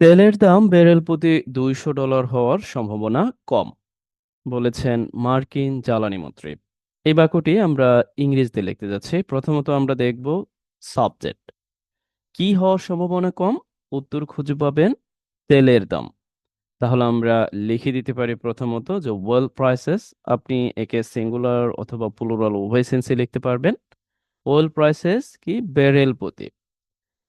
তেলের দাম ব্যারেল প্রতি $200 হওয়ার সম্ভাবনা কম, বলেছেন মার্কিন জ্বালানি মন্ত্রী। এই বাক্যটি আমরা ইংরেজিতে লিখতে যাচ্ছি। প্রথমত আমরা দেখব সাবজেক্ট। কি হওয়ার সম্ভাবনা কম? উত্তর খুঁজে পাবেন তেলের দাম। তাহলে আমরা লিখে দিতে পারি প্রথমত যে ওয়েল প্রাইসেস। আপনি একে সিঙ্গুলার অথবা প্লুরাল উভয় সেন্সে লিখতে পারবেন। ওয়েল প্রাইসেস কি ব্যারেল প্রতি।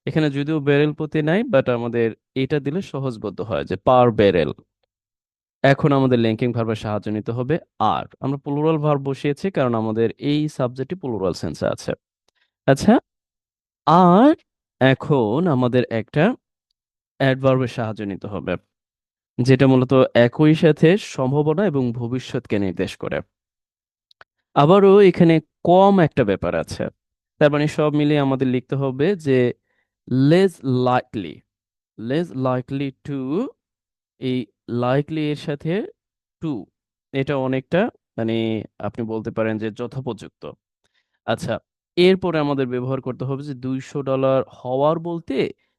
এখানে যদিও ব্যারেল প্রতি নাই, বাট আমাদের এটা দিলে সহজবোধ্য হয় যে পার ব্যারেল। এখন আমাদের লিঙ্কিং ভার্বের সাহায্য নিতে হবে। আর আমরা প্লুরাল ভার্ব বসিয়েছি কারণ আমাদের এই সাবজেক্টটি প্লুরাল সেন্সে আছে। আচ্ছা, আর এখন আমাদের একটা অ্যাডভার্বের সাহায্য নিতে হবে, যেটা মূলত একই সাথে সম্ভাবনা এবং ভবিষ্যৎকে নির্দেশ করে। আবারও এখানে কম একটা ব্যাপার আছে। তার মানে সব মিলিয়ে আমাদের লিখতে হবে যে less likely. Less likely to, এই লাইকলি এর সাথে টু, এটা অনেকটা মানে আপনি বলতে পারেন যে যথোপযুক্ত। আচ্ছা, এরপরে আমাদের ব্যবহার করতে হবে যে $200 হওয়ার বলতে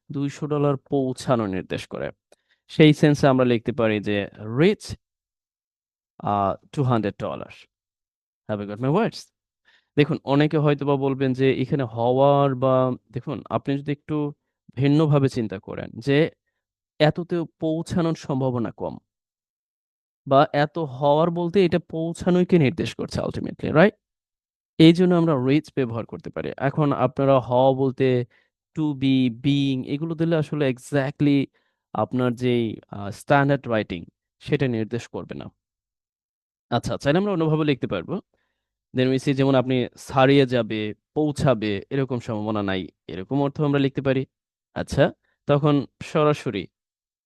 $200 পৌঁছানো নির্দেশ করে। সেই সেন্সে আমরা লিখতে পারি যে reach $200। Have you got my words? দেখুন, অনেকে হয়তোবা বলবেন যে এখানে হওয়ার বা দেখুন, আপনি যদি একটু ভিন্নভাবে চিন্তা করেন যে এততে পৌঁছানোর সম্ভাবনা কম, বা এত হওয়ার বলতে এটা পৌঁছানোকে নির্দেশ করছে আল্টিমেটলি, রাইট? এইজন্য আমরা রিচ ব্যবহার করতে পারি। এখন আপনারা হওয়া বলতে টু বি, বিইং এগুলো দিলে আসলে এক্সাক্টলি আপনার যেই স্ট্যান্ডার্ড রাইটিং সেটা নির্দেশ করবে না। আচ্ছা, চাইলে আমরা অন্যভাবে লিখতে পারবো। দেন উই সি, যেমন আপনি ছাড়িয়ে যাবে, পৌঁছাবে এরকম সম্ভাবনা নাই। এরকম অর্থ আমরা লিখতে পারি। আচ্ছা, তখন সরাসরি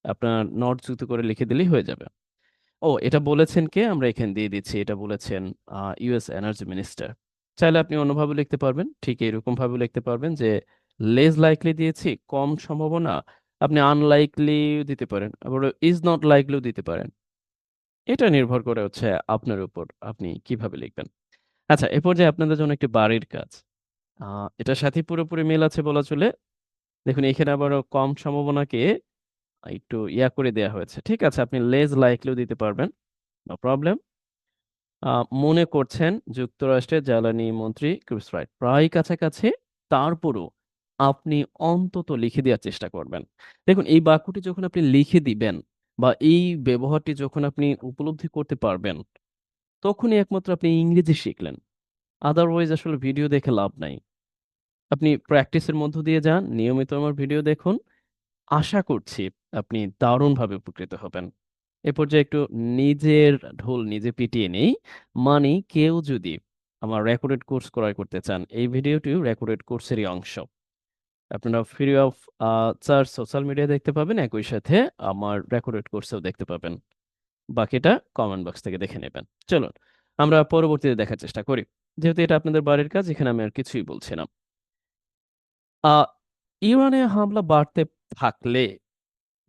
আপনার নট যুক্ত করে লিখে দিলেই হয়ে যাবে। ও, এটা বলেছেন কে? আমরা এখানে দিয়ে দিচ্ছি। এটা বলেছেন ইউএস এনার্জি মিনিস্টার। চাইলে আপনি অন্যভাবে লিখতে পারবেন। ঠিক এরকম ভাবে লিখতে পারবেন যে লেস লাইকলি দিয়েছি, কম সম্ভাবনা। আপনি আনলাইকলি দিতে পারেন। আবার ইজ নট লাইকলিও দিতে পারেন। এটা নির্ভর করে হচ্ছে আপনার উপর আপনি কিভাবে লিখবেন। আচ্ছা, এ পর্যায়ে আপনাদের জন্য একটি বাড়ির কাজ। আ এটার সাথে পুরোপুরি মিল আছে বলা চলে। দেখুন, এখানে আবারও কম সম্ভাবনাকে একটু করে দেয়া হয়েছে। ঠিক আছে? আপনি লেস লাইকলিও দিতে পারবেন। No problem. আ মনে করছেন যুক্তরাষ্ট্রের জ্বালানি মন্ত্রী ক্রিস রাইট। প্রায় কাছাকাছি। তারপরও আপনি অন্তত লিখে দেওয়ার চেষ্টা করবেন। দেখুন, এই বাক্যটি যখন আপনি লিখে দিবেন বা এই ব্যবহারটি যখন আপনি উপলব্ধি করতে পারবেন, তখনই একমাত্র আপনি ইংরেজি শিখলেন। আদারওয়াইজ আসলে ভিডিও দেখে লাভ নাই। আপনি প্র্যাকটিসের মধ্য দিয়ে যান, নিয়মিত আমার ভিডিও দেখুন। আশা করছি আপনি দারুণভাবে উপকৃত হবেন। এ পর্যায়ে একটু নিজের ঢোল নিজে পিটিয়ে নেই। মানে কেউ যদি আমার রেকর্ডেড কোর্স ক্রয় করতে চান, এই ভিডিওটিও রেকর্ডেড কোর্সেরই অংশ। আপনারা ফ্রি অফ চার্জ সোশ্যাল মিডিয়ায় দেখতে পাবেন। একই সাথে আমার রেকর্ডেড কোর্সেও দেখতে পাবেন। বাকিটা কমেন্ট বক্স থেকে দেখে নেবেন। চলুন, আমরা পরবর্তীতে দেখার চেষ্টা করি। যেহেতু এটা আপনাদের বাড়ির কাজ, এখানে আমি আর কিছুই বলছি না। আ ইরানে হামলা বাড়তে থাকলে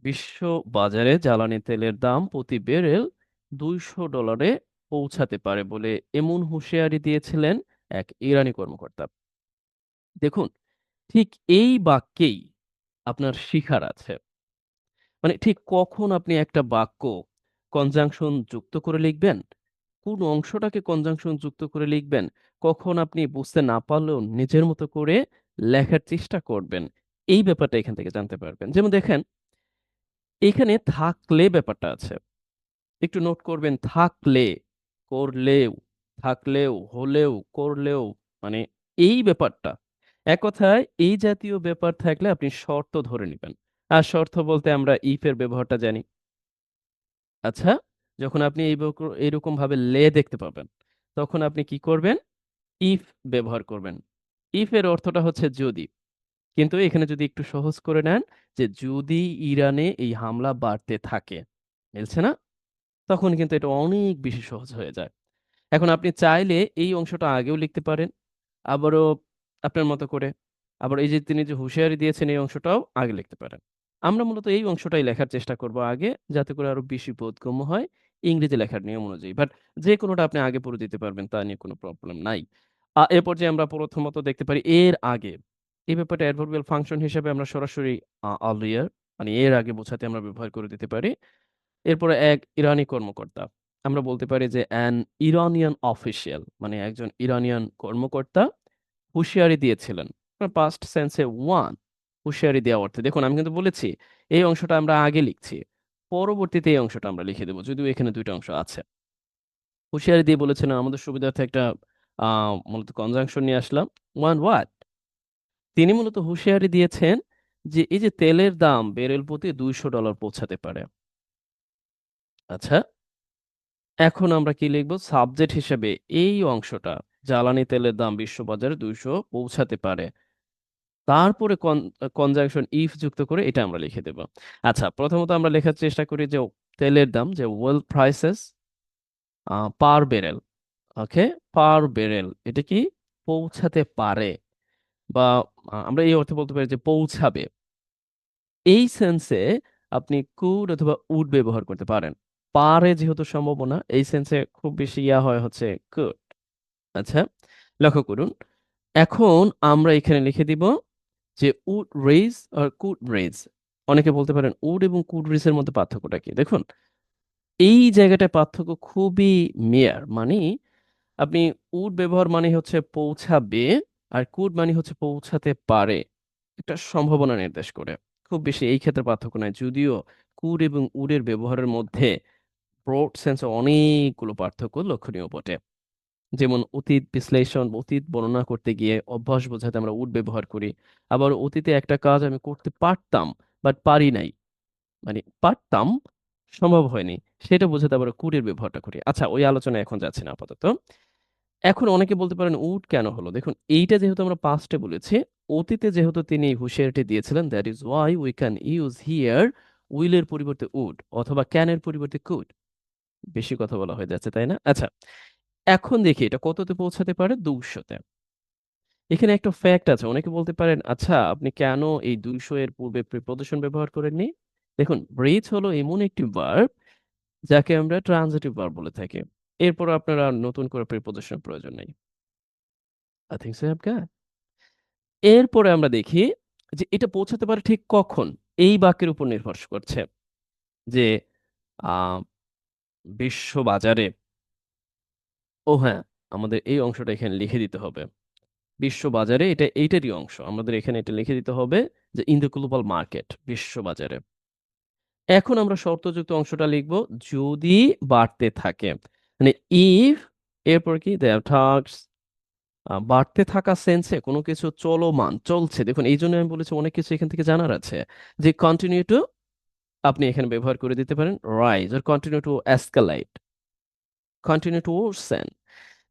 বিশ্ব বাজারে জ্বালানি তেলের দাম প্রতি ব্যারেল $200 পৌঁছাতে পারে বলে এমন হুঁশিয়ারি দিয়েছিলেন এক ইরানি কর্মকর্তা। দেখুন, ঠিক এই বাক্যেই আপনার শিখার আছে। মানে ঠিক কখন আপনি একটা বাক্য কনজাংশন যুক্ত করে লিখবেন, কোন অংশটাকে কনজাংশন যুক্ত করে লিখবেন, কখন আপনি বুঝতে না পারলেও নিজের মতো করে লেখার চেষ্টা করবেন, এই ব্যাপারটা এখান থেকে জানতে পারবেন। যেমন দেখেন, এখানে থাকলে ব্যাপারটা আছে। একটু নোট করবেন, থাকলে, করলেও, থাকলেও, হলেও, করলেও, মানে এই ব্যাপারটা। এক কথায় এই জাতীয় ব্যাপার থাকলে আপনি শর্ত ধরে নিবেন। আর শর্ত বলতে আমরা ইফ এর ব্যবহারটা জানি। আচ্ছা, যখন আপনি এইরকমভাবে দেখতে পাবেন, তখন আপনি কি করবেন? ইফ ব্যবহার করবেন। ইফ এর অর্থটা হচ্ছে যদি। কিন্তু এখানে যদি একটু সহজ করে নেন যে যদি ইরানে এই হামলা বাড়তে থাকে। মিলছে না? তখন কিন্তু এটা অনেক বেশি সহজ হয়ে যায়। এখন আপনি চাইলে এই অংশটা আগেও লিখতে পারেন। আবারও আপনার মতো করে। আবার এই যে তিনি যে হুঁশিয়ারি দিয়েছেন এই অংশটাও আগে লিখতে পারেন। আমরা মূলত এই অংশটাই লেখার চেষ্টা করব আগে, যাতে করে আরো বেশি বোধগম্য হয় ইংরেজি লেখার নিয়ম অনুযায়ী। বাট যেকোনোটা আপনি আগে পড়ে দিতে পারবেন, তা নিয়ে কোনো প্রবলেম নাই। এ পর্যায়ে আমরা প্রথমত দেখতে পারি এর আগে। এই ব্যাপারটা অ্যাডভার্বিয়াল ফাংশন হিসেবে আমরা সরাসরি earlier মানে এর আগে বোঝাতে আমরা ব্যবহার করে দিতে পারি। এরপরে এক ইরানি কর্মকর্তা। আমরা বলতে পারি যে অ্যান ইরানিয়ান অফিসিয়াল, মানে একজন ইরানিয়ান কর্মকর্তা হুঁশিয়ারি দিয়েছিলেন। পাস্ট সেন্সে ওয়ান, হুঁশিয়ারি দেওয়া অর্থে। দেখুন আমি কিন্তু বলেছি এই অংশটা আমরা আগে লিখছি, পরবর্তীতে এই অংশটা আমরা লিখে দেবো, যদিও এখানে দুইটা অংশ আছে। হুঁশিয়ারি দিয়ে বলেছিলেন, আমাদের সুবিধার্থে একটা মূলত কনজাংশন নিয়ে আসলাম। ওয়ান হোয়াট, তিনি মূলত হুঁশিয়ারি দিয়েছেন যে এই যে তেলের দাম ব্যারেল প্রতি $200 পৌঁছাতে পারে। আচ্ছা, এখন আমরা কি লিখব সাবজেক্ট হিসেবে? এই অংশটা, জ্বালানি তেলের দাম বিশ্ববাজারে 200 পৌঁছাতে পারে, তারপরে কনজাংশন ইফ যুক্ত করে এটা আমরা লিখে দেব। আচ্ছা, প্রথমত আমরা লেখার চেষ্টা করি যে তেলের দাম, যে ওয়েল প্রাইসেস পার বেরেল। ওকে, পার বেরেল এটা কি পৌঁছাতে পারে, বা আমরা এই অর্থে বলতে পারি যে পৌঁছাবে। এই সেন্সে আপনি কুড অথবা উড ব্যবহার করতে পারেন। পারে যেহেতু সম্ভাবনা, এই সেন্সে খুব বেশি ইয়া হয় হচ্ছে কুড। আচ্ছা, লক্ষ্য করুন। এখন আমরা এখানে লিখে দিব যে উড রেইজ আর কুড রেইজ। অনেকে বলতে পারেন উড এবং কুড রেইজ এর মধ্যে পার্থক্যটা কি? দেখুন, এই জায়গাটায় পার্থক্য খুবই মেয়ার। মানে আপনি উড ব্যবহার মানে হচ্ছে পৌঁছাবে, আর কুড মানে হচ্ছে পৌঁছাতে পারে। একটা সম্ভাবনা নির্দেশ করে। খুব বেশি এই ক্ষেত্রে পার্থক্য নাই। যদিও কুড এবং উডের ব্যবহারের মধ্যে ব্রড সেন্সে অনেকগুলো পার্থক্য লক্ষণীয় বটে। যেমন অতীত বিশ্লেষণ, অতীত বর্ণনা করতে গিয়ে অভ্যাস বোঝাতে আমরা উড ব্যবহার করি। আবার অতীতে একটা কাজ আমি করতে পারতাম, বাট পারি নাই। মানে পারতাম, সম্ভব হয়নি। সেটা বোঝাতে আবার কুডের ব্যবহারটা করি। আচ্ছা, ওই আলোচনায় এখন যাচ্ছি না আপাতত। এখন অনেকে বলতে পারেন উড কেন হলো? দেখুন, এইটা যেহেতু আমরা পাস্টে বলেছি, অতীতে যেহেতু তিনি এই হুঁশিয়ারিটি দিয়েছিলেন, that is why we can use here will এর পরিবর্তে উড, অথবা ক্যান এর পরিবর্তে কুড। বেশি কথা বলা হয়ে যাচ্ছে, তাই না? আচ্ছা, এখন দেখি এটা কততে পৌঁছাতে পারে? 200 তে। এখানে একটা ফ্যাক্ট আছে। অনেকে বলতে পারেন, আচ্ছা আপনি কেন এই 200 এর পূর্বে প্রিপোজিশন ব্যবহার করেননি? দেখুন, ব্রিথ হলো এমন একটি ভার্ব যাকে আমরা ট্রানজিটিভ ভার্ব বলে থাকি। এরপর আপনার আর নতুন করে প্রিপোজিশনের প্রয়োজন নেই। I think so you have got. এরপরে আমরা দেখি যে এটা পৌঁছাতে পারে ঠিক কখন? এই বাক্যের উপর নির্ভর করছে যে আ বিশ্ববাজারে, ও হ্যাঁ, আমাদের এই অংশটা এখানে লিখে দিতে হবে। বিশ্ববাজারে এটা এইটারই অংশ। আমাদের এখানে এটা লিখে দিতে হবে যে ইন দ্য গ্লোবাল মার্কেট, বিশ্ববাজারে। এখন আমরা শর্তযুক্ত অংশটা লিখব যদি বাড়তে থাকে। মানে ইফ, এরপর কি দেয়ার টাস্কস, বাড়তে থাকা সেন্সে কোনো কিছু চলমান, চলছে। দেখুন এইজন্য আমি বলেছি অনেক কিছু এখান থেকে জানার আছে। যে কন্টিনিউ টু আপনি এখানে ব্যবহার করে দিতে পারেন রাইজ, আর continue to escalate, continue to worsen.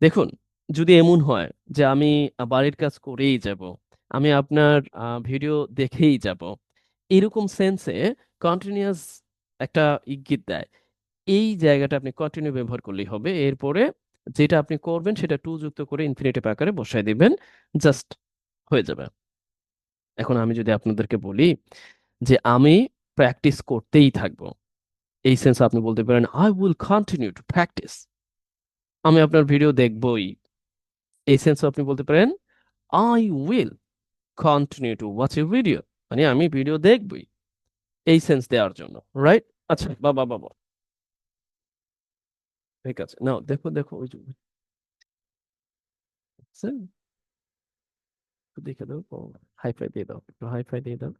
দেখুন, যদি এমন হয় যে আমি বাড়ির কাজ করেই যাব, আমি আপনার ভিডিও দেখেই যাব, এরকম সেন্সে কন্টিনিউয়াস একটা ইঙ্গিত দেয়। এই জায়গাটা আপনি কন্টিনিউ ব্যবহার করলেই হবে। এরপরে যেটা আপনি করবেন সেটা টু যুক্ত করে ইনফিনিটিভ আকারে বসায় দিবেন। জাস্ট হয়ে যাবে। এখন আমি যদি আপনাদেরকে বলি যে আমি প্র্যাকটিস করতেই থাকবো, এই সেন্সে আপনি বলতে পারেন I will continue to practice. আমি আপনার ভিডিও দেখবই। এই সেন্সে আপনি বলতে পারেন I will continue to watch your video. মানে আমি ভিডিও দেখবই। এই সেন্স দেওয়ার জন্য, রাইট? আচ্ছা, বাবা বাবা, ঠিক আছে, নাও দেখো দেখো ওই যে বুঝছেন? একটু দেখে দাও, হাই ফাই দিয়ে দাও, একটু হাই ফাই দিয়ে দাও,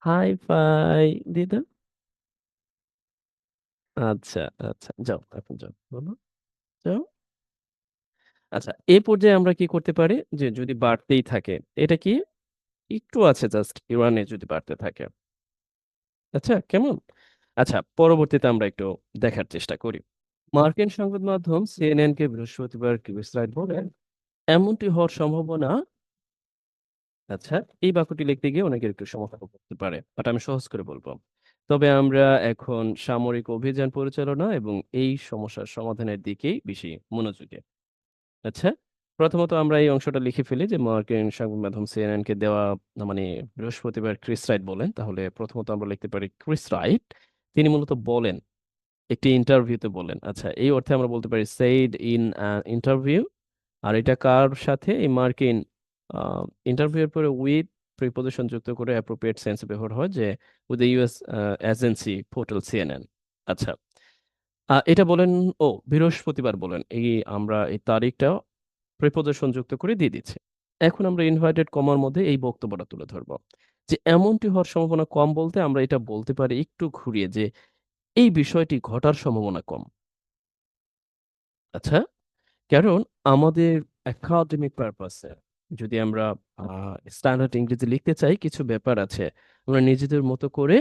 হাই ফাই দিয়ে দাও। আচ্ছা, আচ্ছা, যাও এখন যাও, বলো, যাও। আচ্ছা, এই পর্যায়ে আমরা কি করতে পারি যে যদি বাড়তেই থাকে, এটা কি একটু আছে, জাস্ট ইরানে যদি বাড়তে থাকে। আচ্ছা, কেমন? আচ্ছা, পরবর্তীতে আমরা একটু দেখার চেষ্টা করি। মার্কিন সংবাদ মাধ্যম সিএনএন কে বৃহস্পতিবার কিউবেসাইট বলেন এমনটি হওয়ার সম্ভাবনা। আচ্ছা, এই বাক্যটি লিখতে গিয়ে অনেকের একটু সমস্যা হতে পারে, বাট আমি সহজ করে বলবো। তবে আমরা এখন সামরিক অভিযান পরিচালনা এবং এই সমস্যার সমাধানের দিকেই বেশি মনোযোগী। আচ্ছা, প্রথমত আমরা এই অংশটা লিখে ফেলি যে মার্কিন সংবাদ মাধ্যম সিএনএন কে দেওয়া, মানে বৃহস্পতিবার ক্রিস রাইট বলেন। তাহলে প্রথমত আমরা লিখতে পারি ক্রিস রাইট, তিনি মূলত বলেন, একটি ইন্টারভিউতে বলেন। আচ্ছা, এই অর্থে আমরা বলতে পারি সেইড ইন ইন্টারভিউ। আর এটা কার সাথে? এই মার্কিন ইন্টারভিউ এর পরে উইথ প্রিপোজিশন যুক্ত করে অ্যাপ্রোপ্রিয়েট সেন্সে ব্যবহার হয়, যে with the US agency portal CNN. আচ্ছা, এটা বলেন। ও, বৃহস্পতিবার বলেন, এই আমরা এই তারিখটা প্রিপোজিশন যুক্ত করে দিয়ে দিচ্ছি। এখন আমরা ইনভার্টেড কমার মধ্যে এই বক্তব্যটা তুলে ধরবো, যে এমনটি হওয়ার সম্ভাবনা কম বলতে আমরা এটা বলতে পারি একটু ঘুরিয়ে, যে এই বিষয়টি ঘটার সম্ভাবনা কম। আচ্ছা, কারণ আমাদের একাডেমিক পারপাসে যদি আমরা স্ট্যান্ডার্ড ইংরেজি লিখতে চাই, কিছু ব্যাপার আছে আমরা নিজেদের মতো করে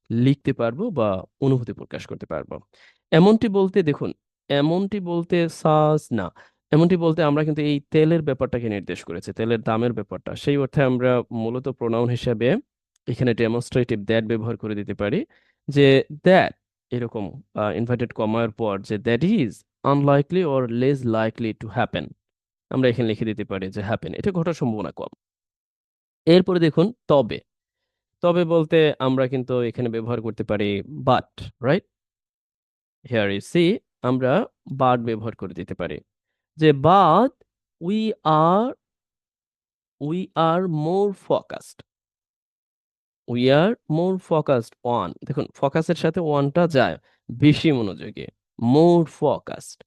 লিখতে পারবো বা অনুভূতি প্রকাশ করতে পারবো। এমনটি বলতে দেখুন, এমনটি বলতে সাজ না। এমনটি বলতে আমরা কিন্তু এই তেলের ব্যাপারটাকে নির্দেশ করেছি, তেলের দামের ব্যাপারটা। সেই অর্থে আমরা মূলত প্রোনাউন হিসেবে এখানে ডেমনস্ট্রেটিভ দ্যাট ব্যবহার করে দিতে পারি, যে দ্যাট এরকম ইনভার্টেড কমার পর যে that is unlikely or less likely to happen, আমরা এখানে লিখে দিতে পারি যে হ্যাপেন, এটা ঘটার সম্ভাবনা কম। এরপরে দেখুন তবে, তবে বলতে আমরা কিন্তু এখানে ব্যবহার করতে পারি but, right? Here you see, আমরা বাট ব্যবহার করে দিতে পারি, যে but we are we are more focused, we are more focused on, দেখুন ফোকাসের সাথে ওয়ানটা যায়, বেশি মনোযোগী, মোর ফোকাসড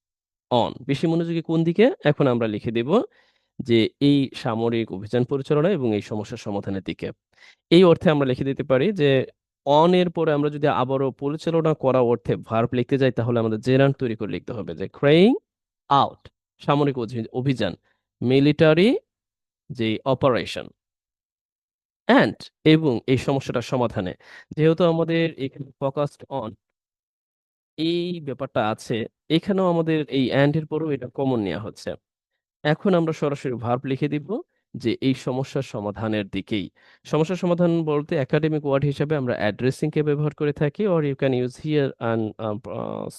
অন, বেশি মনোযোগী কোন দিকে, এখন আমরা লিখে দেব যে এই সামরিক অভিযান পরিচালনা এবং এই সমস্যার সমাধানের দিকে। এই অর্থে আমরা লিখে দিতে পারি যে অন এর পরে আমরা যদি আবারও পরিচালনা করা অর্থে ভার্ব লিখতে যাই, তাহলে আমাদের জেরান্ড তৈরি করে লিখতে হবে, যে ক্রেইং আউট, সামরিক অভিযান, মিলিটারি যে অপারেশন, অ্যান্ড এবং এই সমস্যাটার সমাধানে। যেহেতু আমাদের এখানে ফোকাসড অন এই ব্যাপারটা আছে, এখানেও আমাদের এই অ্যান্ড এর পরেও এটা কমন নেওয়া হচ্ছে। এখন আমরা সরাসরি ভার্ব লিখে দিব, যে এই সমস্যার সমাধানের দিকেই। সমস্যার সমাধান বলতে একাডেমিক ওয়ার্ড হিসেবে আমরা অ্যাড্রেসিং কে ব্যবহার করে থাকি, or you can use here and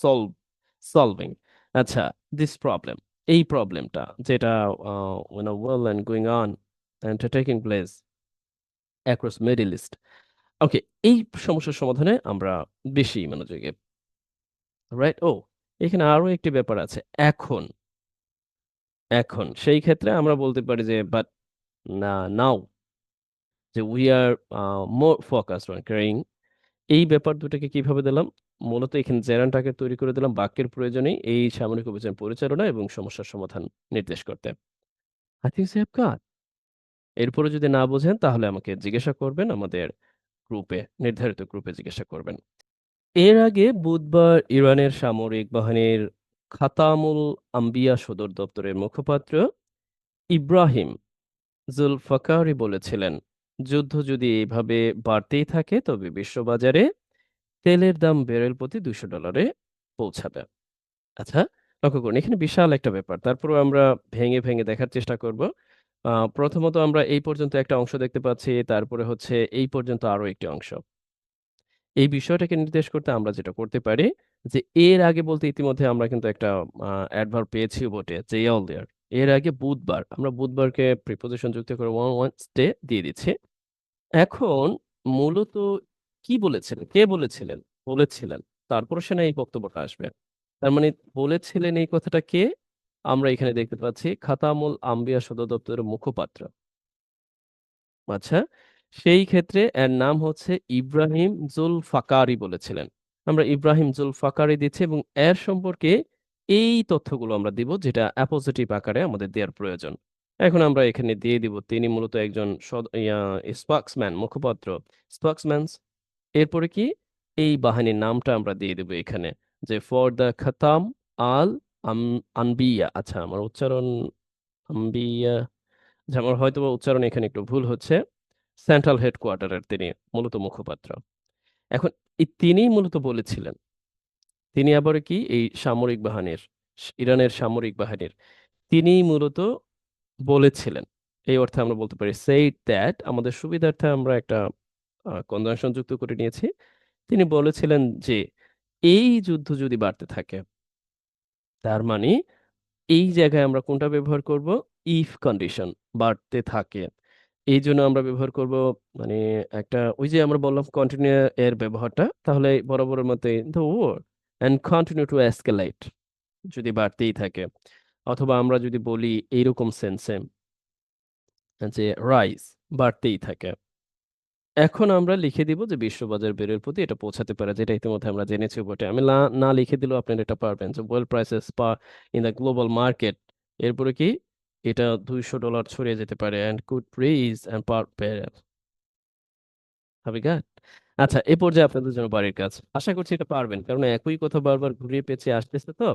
solve, solving. আচ্ছা, দিস প্রবলেম, এই প্রবলেমটা যেটা well and going on and taking place across Middle East. Okay, এই সমস্যার সমাধানে আমরা বেশি মনোযোগী, রাইট? ও, এখানে আরো একটি ব্যাপার আছে, এখন। এখন সেই ক্ষেত্রে আমরা বলতে পারি যে বাট না, নাও, যে we are more focused on carrying. এই ব্যাপার দুটাকে কিভাবে দিলাম, মূলত এখানে জেরান্ডটাকে তৈরি করে দিলাম বাক্যের প্রয়োজনেই এই সামরিক অভিযান পরিচালনা এবং সমস্যার সমাধান নির্দেশ করতে। I think so have got. এরপরে যদি না বোঝেন তাহলে আমাকে জিজ্ঞাসা করবেন, আমাদের গ্রুপে, নির্ধারিত গ্রুপে জিজ্ঞাসা করবেন। এর আগে বুধবার ইরানের সামরিক বাহিনীর খাতামুল আম্বিয়া সদর দপ্তরের মুখপাত্র ইব্রাহিম জুলফাকারি বলেছিলেন, যুদ্ধ যদি এইভাবে বাড়তেই থাকে তবে বিশ্ববাজারে তেলের দাম ব্যারেল প্রতি $200 পৌঁছাবে। আচ্ছা, লক্ষ্য করুন এখানে বিশাল একটা ব্যাপার। তারপরেও আমরা ভেঙে, ভেঙে দেখার চেষ্টা করব। প্রথমত আমরা এই পর্যন্ত একটা অংশ দেখতে পাচ্ছি, তারপরে হচ্ছে এই পর্যন্ত আরো একটি অংশ। এই বিষয়টাকে নির্দেশ করতে আমরা যেটা করতে পারি, যে এর আগে বলতে ইতিমধ্যে আমরা কিন্তু একটা অ্যাডভার্ব পেয়েছিও বটে, যে earlier। এর আগে বুধবার, আমরা বুধবারকে প্রিপোজিশন যুক্ত করে ওয়েডনেসডে দিয়ে দিচ্ছি। এখন মূলত কি বলেছিলেন? কে বলেছিলেন? বলেছিলেন। তারপরে সে না এই বক্তব্যটা আসবে। তার মানে বলেছিলেন এই কথাটা কে? আমরা এখানে দেখতে পাচ্ছি খাতামুল আম্বিয়া সদর দপ্তরের মুখপাত্র। আচ্ছা, সেই ক্ষেত্রে এর নাম হচ্ছে ইব্রাহিম জুলফাকারি বলেছিলেন। আমরা ইব্রাহিম জুলফাকারি দিচ্ছি এবং এর সম্পর্কে এই তথ্যগুলো আমরা দিব, যেটা অ্যাপোজিটিভ আকারে আমাদের দেওয়ার প্রয়োজন। এখন আমরা এখানে দিয়ে দিব তিনি মূলত একজন স্পোকসম্যান, মুখপাত্র, স্পোকসম্যানস। এরপরে কি, এই বাহিনীর নামটা আমরা দিয়ে দেব এখানে, যে ফর দ্য খাতাম আল আনবিয়া। আচ্ছা, আমার উচ্চারণ আম্বিয়া, যে আমার হয়তোবা উচ্চারণ এখানে একটু ভুল হচ্ছে। সেন্ট্রাল হেডকোয়ার্টারের তিনি মূলত মুখপাত্র। এখন এই তিনিই মূলত বলেছিলেন। তিনি আবার কি এই সামরিক বাহিনীর, ইরানের সামরিক বাহিনীর তিনিই মূলত বলেছিলেন। এই অর্থে আমরা বলতে পারি সেইড দ্যাট, আমাদের সুবিধার্থে আমরা একটা কনজাংশন যুক্ত করে নিয়েছি। তিনি বলেছিলেন যে এই যুদ্ধ যদি বাড়তে থাকে, তার মানে এই জায়গায় আমরা কোনটা ব্যবহার করব? ইফ কন্ডিশন, বাড়তে থাকে। এইজন্য আমরা ব্যবহার করব, মানে একটা ওই যে আমরা বললাম কন্টিনিউ এর ব্যবহারটা, তাহলে বরাবরের মতে the war and continue to escalate, যদি বাড়তেই থাকে। অথবা আমরা যদি বলি এইরকম সেন্সে, যে রাইজ বাড়তেই থাকে। এখন আমরা লিখে দিব যে বিশ্ববাজার বেড়ের প্রতি এটা পৌঁছাতে পারে, যেটা ইতিমধ্যে আমরা জেনেছি বটে। আমি না না লিখে দিলেও আপনারা এটা পারবেন যে ওয়েল প্রাইসেস পা ইন দ্য গ্লোবাল মার্কেট, এরপরে কি এটা $200 ছড়িয়ে যেতে পারে অ্যান্ড কুড রেইজ অ্যান্ড পার প্যারেল হবে গাট। আচ্ছা, এ পর্যায়ে আপনাদের জন্য বাড়ির কাজ, আশা করছি এটা পারবেন, কারণ একই কথা বারবার ঘুরিয়ে পেঁচিয়ে আসতেছে তো।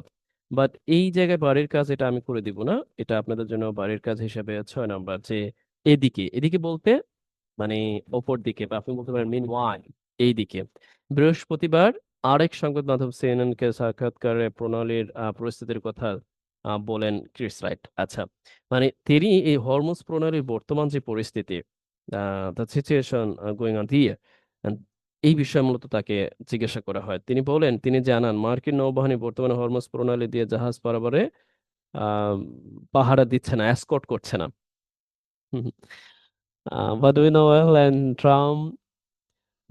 বাট এই জায়গায় বাড়ির কাজ এটা আমি করে দিব না, এটা আপনাদের জন্য বাড়ির কাজ হিসেবে 6 নাম্বার, যে এদিকে এদিকে বলতে মানে অপর দিকে, বা আপনি বলতে পারেন মিন ওয়াই এই দিকে। বৃহস্পতিবার আরেক সংবাদ মাধ্যম সিএনএন কে সাক্ষাৎকারে প্রণালীর পরিস্থিতির কথা বলেন ক্রিস রাইট। আচ্ছা, মানে তিনি এই হরমুজ প্রণালীর বর্তমান যে পরিস্থিতি, দ্য সিচুয়েশন গোয়িং অন দিয়ে, এই বিষয়ে মূলত তাকে জিজ্ঞাসা করা হয়। তিনি বলেন, তিনি জানান মার্কিন নৌবাহিনী বর্তমানে হরমুজ প্রণালী দিয়ে জাহাজ পারাপারে আহ পাহারা দিচ্ছে না, এসকর্ট করছে না। But we know well, and Trump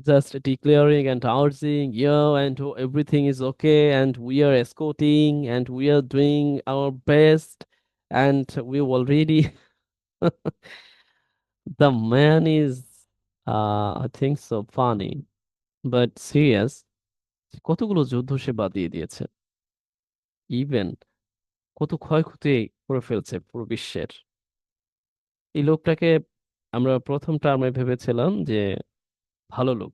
just declaring and announcing, yeah, and everything is okay, and we are escorting, and we are doing our best, and we already. The man is, I think so funny, but serious. কতগুলো যুদ্ধ সে বাদিয়ে দিয়েছে, even কত ক্ষয়ক্ষতি করে ফেলছে পুরো বিশ্বের। এই লোকটাকে আমরা প্রথম টার্মে ভেবেছিলাম যে ভালো লোক,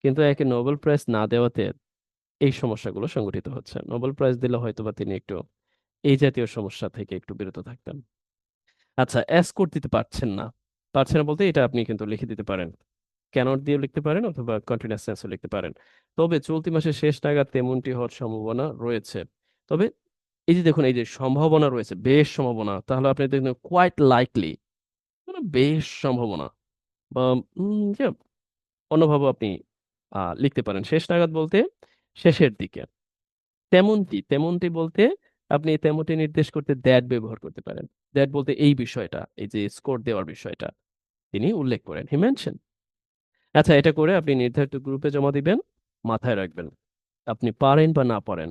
কিন্তু একে নোবেল প্রাইজ না দেওয়াতে এই সমস্যাগুলো সংঘটিত হচ্ছে। নোবেল প্রাইজ দিলে হয়তোবা তিনি একটু এই জাতীয় সমস্যা থেকে একটু বিরত থাকতেন। আচ্ছা, এসকোর্ট দিতে পারছেন না, পারছেন না বলতে এটা আপনি কিন্তু লিখে দিতে পারেন, ক্যানট দিয়েও লিখতে পারেন অথবা কন্টিনিউয়াস টেন্সও লিখতে পারেন। তবে চলতি মাসের শেষ নাগাদ তেমনটি হওয়ার সম্ভাবনা রয়েছে। তবে এই যে দেখুন, এই যে সম্ভাবনা রয়েছে, বেশ সম্ভাবনা, তাহলে আপনি দেখবেন কোয়াইট লাইকলি, মানে বেশ সম্ভাবনা, বা যে অন্যভাবে আপনি লিখতে পারেন। শেষ নাগাদ বলতে শেষের দিকে। তেমনটি তেমনটি বলতে আপনি তেমনটি নির্দেশ করতে দ্যাট ব্যবহার করতে পারেন। দ্যাট বলতে এই বিষয়টা, এই যে স্কোর দেওয়ার বিষয়টা তিনি উল্লেখ করেন, হি মেনশন। আচ্ছা, এটা করে আপনি নির্ধারিত গ্রুপে জমা দিবেন। মাথায় রাখবেন, আপনি পারেন বা না পারেন,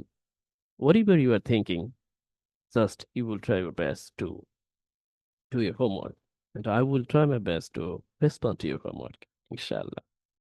whatever you are thinking, just you will try your best to do your homework, and I will try my best to respond to your homework, inshallah.